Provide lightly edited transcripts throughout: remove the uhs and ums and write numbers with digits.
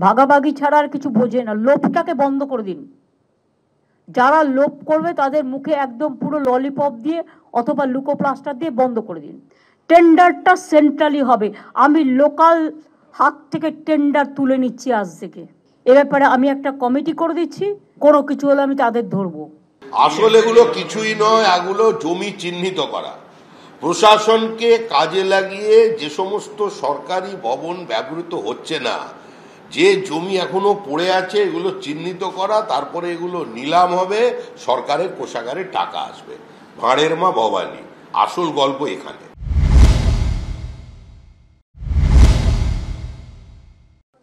ভাগাভাগি ছাড়া আর কিছু বোঝে না। লোভটাকে বন্ধ করে দিন। যারা লোভ করবে তাদের মুখে একদম পুরো ললিপপ দিয়ে অথবা লুকোপ্লাস্টার দিয়ে বন্ধ করে দিন। টেন্ডারটা সেন্ট্রালি হবে। আমি লোকাল হাত থেকে টেন্ডার তুলে নিচ্ছি আজ থেকে। এ ব্যাপারে আমি একটা কমিটি করে দিচ্ছি, কোনো কিছু হলে আমি তাদের ধরবো। আসলে এগুলো কিছুই নয়, এগুলো জমি চিহ্নিত করা। প্রশাসনকে কাজে লাগিয়ে যে সমস্ত সরকারি ভবন ব্যবহৃত হচ্ছে না, যে জমি এখনো পড়ে আছে, এগুলো চিহ্নিত করা, তারপরে এগুলো নিলাম হবে, সরকারের কোষাগারে টাকা আসবে। ভাঁড়ের মা ভবানী, আসল গল্প এখানে।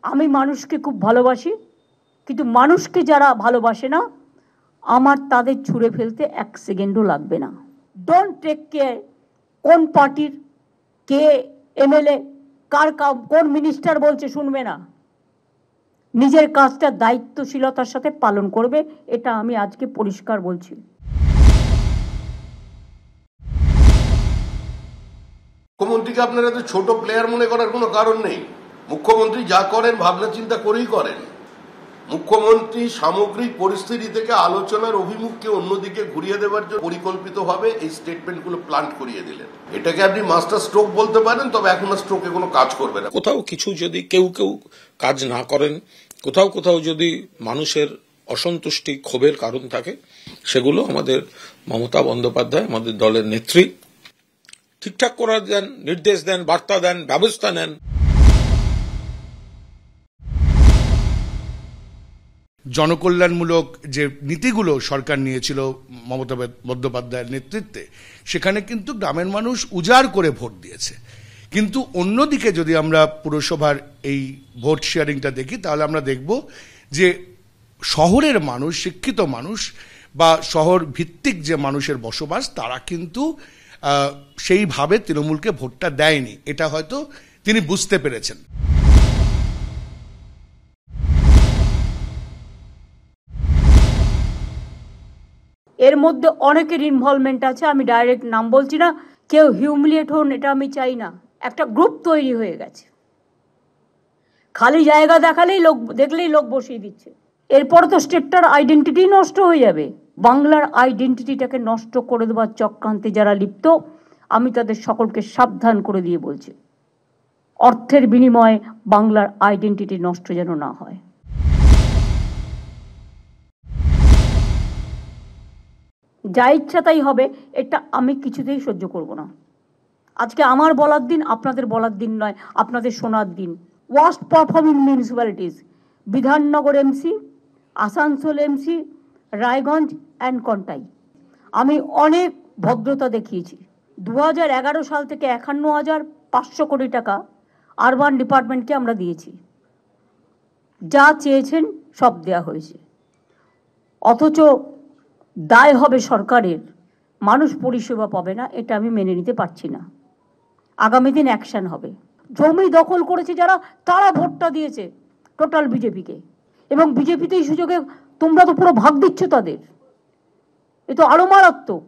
আমি মানুষকে খুব ভালোবাসি, কিন্তু মানুষকে যারা ভালোবাসে না আমার তাদের ছুঁড়ে ফেলতে এক সেকেন্ডও লাগবে না। ডোন্ট টেক কেয়ার কোন পার্টির কে এমএলএ কার কোন মিনিস্টার বলছে শুনবে না। নিজের কাজটা দায়িত্বশীলতার সাথে পালন করবে, এটা আমি আজকে পরিষ্কার বলছি। মুখ্যমন্ত্রীকে আপনারা তো ছোট প্লেয়ার মনে করার কোনো কারণ নেই। মুখ্যমন্ত্রী যা করেন ভাবনা চিন্তা করেই করেন। মুখ্যমন্ত্রী সামগ্রিক পরিস্থিতি থেকে আলোচনার অভিমুখকে অন্যদিকে ঘুরিয়ে দেওয়ার জন্য পরিকল্পিতভাবে এই স্টেটমেন্টগুলো প্লান্ট করিয়ে দিলেন। এটাকে আপনি মাস্টার স্ট্রোক বলতে পারেন, তবে এখন স্ট্রোকে কোনো কাজ করবে না। কোথাও কিছু যদি কেউ কাজ না করেন, কোথাও যদি মানুষের অসন্তুষ্টি ক্ষোভের কারণ থাকে, সেগুলো আমাদের মমতা বন্দ্যোপাধ্যায়, আমাদের দলের নেত্রী ঠিকঠাক করে দেন, নির্দেশ দেন, বার্তা দেন, ব্যবস্থা নেন। জনকল্যাণমূলক যে নীতিগুলো সরকার নিয়েছিল মমতা বন্দ্যোপাধ্যায়ের নেতৃত্বে, সেখানে কিন্তু গ্রামের মানুষ উজাড় করে ভোট দিয়েছে। কিন্তু অন্যদিকে যদি আমরা পুরসভার এই ভোট শেয়ারিংটা দেখি, তাহলে আমরা দেখব যে শহরের মানুষ, শিক্ষিত মানুষ বা শহর ভিত্তিক যে মানুষের বসবাস, তারা কিন্তু সেইভাবে তৃণমূলকে ভোটটা দেয়নি। এটা হয়তো তিনি বুঝতে পেরেছেন। এর মধ্যে অনেকের ইনভলভমেন্ট আছে, আমি ডাইরেক্ট নাম বলছি না। কেউ হিউমিলিয়েট হন, এটা আমি চাই না। একটা গ্রুপ তৈরি হয়ে গেছে, খালি জায়গা দেখলেই লোক বসিয়ে দিচ্ছে। এরপরে তো স্টেটটার আইডেন্টিটি নষ্ট হয়ে যাবে। বাংলার আইডেন্টিটিটাকে নষ্ট করে দেওয়ার চক্রান্তে যারা লিপ্ত, আমি তাদের সকলকে সাবধান করে দিয়ে বলছি, অর্থের বিনিময়ে বাংলার আইডেন্টিটি নষ্ট যেন না হয়। যা ইচ্ছা তাই হবে, এটা আমি কিছুতেই সহ্য করব না। আজকে আমার বলার দিন, আপনাদের বলার দিন নয়, আপনাদের শোনার দিন। Worst performing municipalities: Bidhannagar MC, Asansol MC, Raiganj and Contai. আমি অনেক ভদ্রতা দেখিয়েছি। 2011 সাল থেকে 51,500 কোটি টাকা আরবান ডিপার্টমেন্টকে আমরা দিয়েছি। যা চেয়েছেন সব দেয়া হয়েছে, অথচ দায় হবে সরকারের, মানুষ পরিষেবা পাবে না। এটা আমি মেনে নিতে পারছি না। আগামী দিন অ্যাকশন হবে। জমি দখল করেছে যারা, তারা ভোটটা দিয়েছে টোটাল বিজেপিকে, এবং বিজেপিতেই সুযোগে তোমরা তো পুরো ভাগ দিচ্ছ তাদের। এ তো আরো মারাত্মক।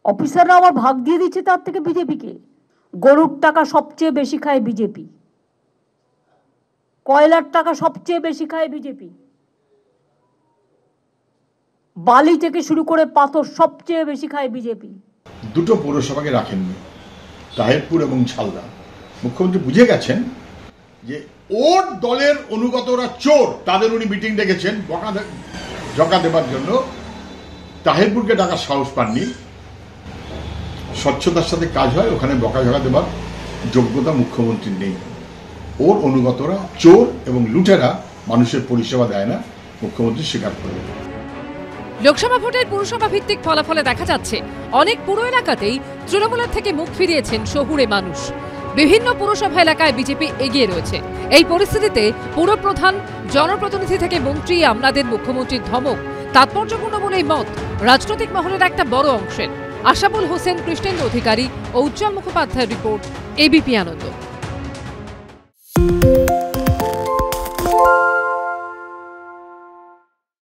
অফিসাররা আবার ভাগ দিয়ে দিচ্ছে তার থেকে বিজেপিকে। গরুর টাকা সবচেয়ে বেশি খায় বিজেপি, কয়লার টাকা সবচেয়ে বেশি খায় বিজেপি, বালি থেকে শুরু করে পাথর সবচেয়ে বেশি খায় বিজেপি। দুটো পৌরসভাকে রাখেননি, তাহিরপুর এবং ঝালদা। মুখ্যমন্ত্রী বুঝে গেছেন যে ওর দলের অনুগতরা চোর, তাদের উনি মিটিং ডেকেছেন জকা দেবার জন্য। তাহিরপুরকে ডাকার সাহস পাননি। স্বচ্ছতার সাথে কাজ হয়, ওখানে বকাঝকা দেবার যোগ্যতা মুখ্যমন্ত্রীর নেই। ওর অনুগতরা চোর এবং লুটেরা, মানুষের পরিষেবা দেয় না, মুখ্যমন্ত্রী স্বীকার করবেন। লোকসভা ভোটের পুরসভা ভিত্তিক ফলাফলে দেখা যাচ্ছে অনেক পুর এলাকাতেই তৃণমূলের থেকে মুখ ফিরিয়েছেন শহুরে মানুষ। বিভিন্ন পুরসভা এলাকায় বিজেপি এগিয়ে রয়েছে। এই পরিস্থিতিতে পুরপ্রধান, জনপ্রতিনিধি থেকে মন্ত্রী আমলাদের মুখ্যমন্ত্রীর ধমক তাৎপর্যপূর্ণ বলেই মত রাজনৈতিক মহলের একটা বড় অংশের। আশাবুল হোসেন, কৃষ্ণেন্দু অধিকারী ও উজ্জ্বল মুখোপাধ্যায়ের রিপোর্ট, এবিপি আনন্দ।